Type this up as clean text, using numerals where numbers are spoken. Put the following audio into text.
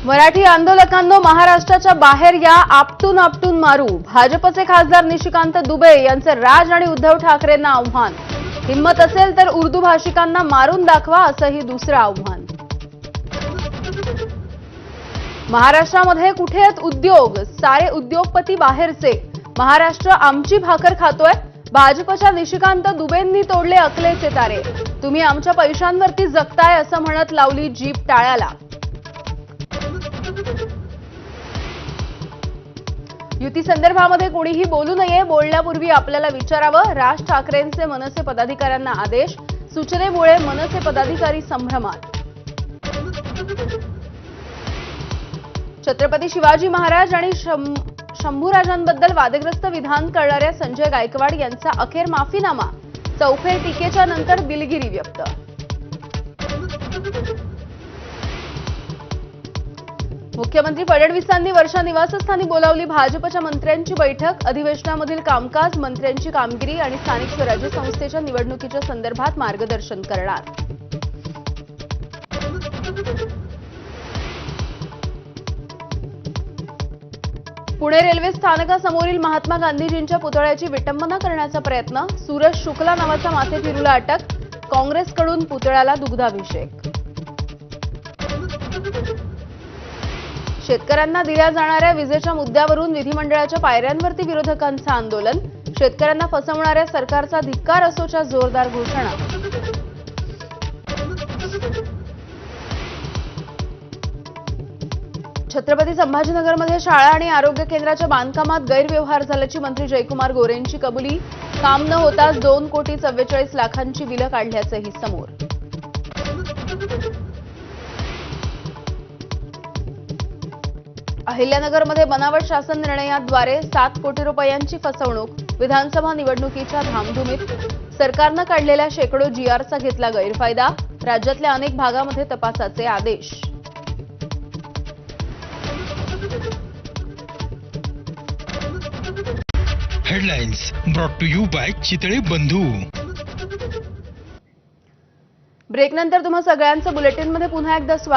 मराठी आंदोलकांनो, महाराष्ट्राच्या बाहेर या, आपटून आपटून मारू. भाजपचे खासदार निशिकांत दुबे यांचे राज आणि उद्धव ठाकरेंना आव्हान. हिम्मत असेल तर उर्दू भाषिकांना मारून दाखवा, असंही दुसरं आव्हान. महाराष्ट्रामध्ये कुठे आहेत उद्योग? सारे उद्योगपती बाहेरचे. महाराष्ट्र आमची भाकर खातोय. भाजपच्या निशिकांत दुबेंनी तोडले अकलेचे तारे. तुम्ही आमच्या पैशांवरती जगताय असं म्हणत लावली जीप टाळ्याला. युती संदर्भामध्ये कोणीही बोलू नये. बोलण्यापूर्वी आपल्याला विचारावं. राज ठाकरेंचे मनसे पदाधिकाऱ्यांना आदेश. सूचनेमुळे मनसे पदाधिकारी संभ्रमात. छत्रपती शिवाजी महाराज आणि शंभूराजांबद्दल वादग्रस्त विधान करणाऱ्या संजय गायकवाड यांचा अखेर माफीनामा. चौफेर टीकेच्या नंतर दिलगिरी व्यक्त. मुख्यमंत्री फडणवीसांनी वर्षा निवासस्थानी बोलावली भाजपच्या मंत्र्यांची बैठक. अधिवेशनामधील कामकाज, मंत्र्यांची कामगिरी आणि स्थानिक स्वराज्य संस्थेच्या निवडणुकीच्या संदर्भात मार्गदर्शन करणार. पुणे रेल्वे स्थानकासमोरील महात्मा गांधीजींच्या पुतळ्याची विटंबना करण्याचा प्रयत्न. सूरज शुक्ला नावाचा माथेफिरूला अटक. काँग्रेसकडून पुतळ्याला दुग्धाभिषेक. शेतकऱ्यांना दिल्या जाणाऱ्या विजेच्या मुद्द्यावरून विधिमंडळाच्या पायऱ्यांवरती विरोधकांचं आंदोलन. शेतकऱ्यांना फसवणाऱ्या सरकारचा धिक्कार असोच्या जोरदार घोषणा. छत्रपती संभाजीनगरमध्ये शाळा आणि आरोग्य केंद्राच्या बांधकामात गैरव्यवहार झाल्याची मंत्री जयकुमार गोरेंची कबुली. काम न होताच 2,44,00,000 बिलं काढल्याचंही समोर. अहिल्यानगरमध्ये बनावट शासन निर्णयाद्वारे 7 कोटी रुपयांची फसवणूक. विधानसभा निवडणुकीच्या धामधुमीत सरकारनं काढलेल्या शेकडो जीआरचा घेतला गैरफायदा. राज्यातल्या अनेक भागामध्ये तपासाचे आदेश. Headlines brought to you by Chitale Bandhu. ब्रेकनंतर तुम्हा सगळ्यांचं बुलेटिनमध्ये पुन्हा एकदा स्वागत.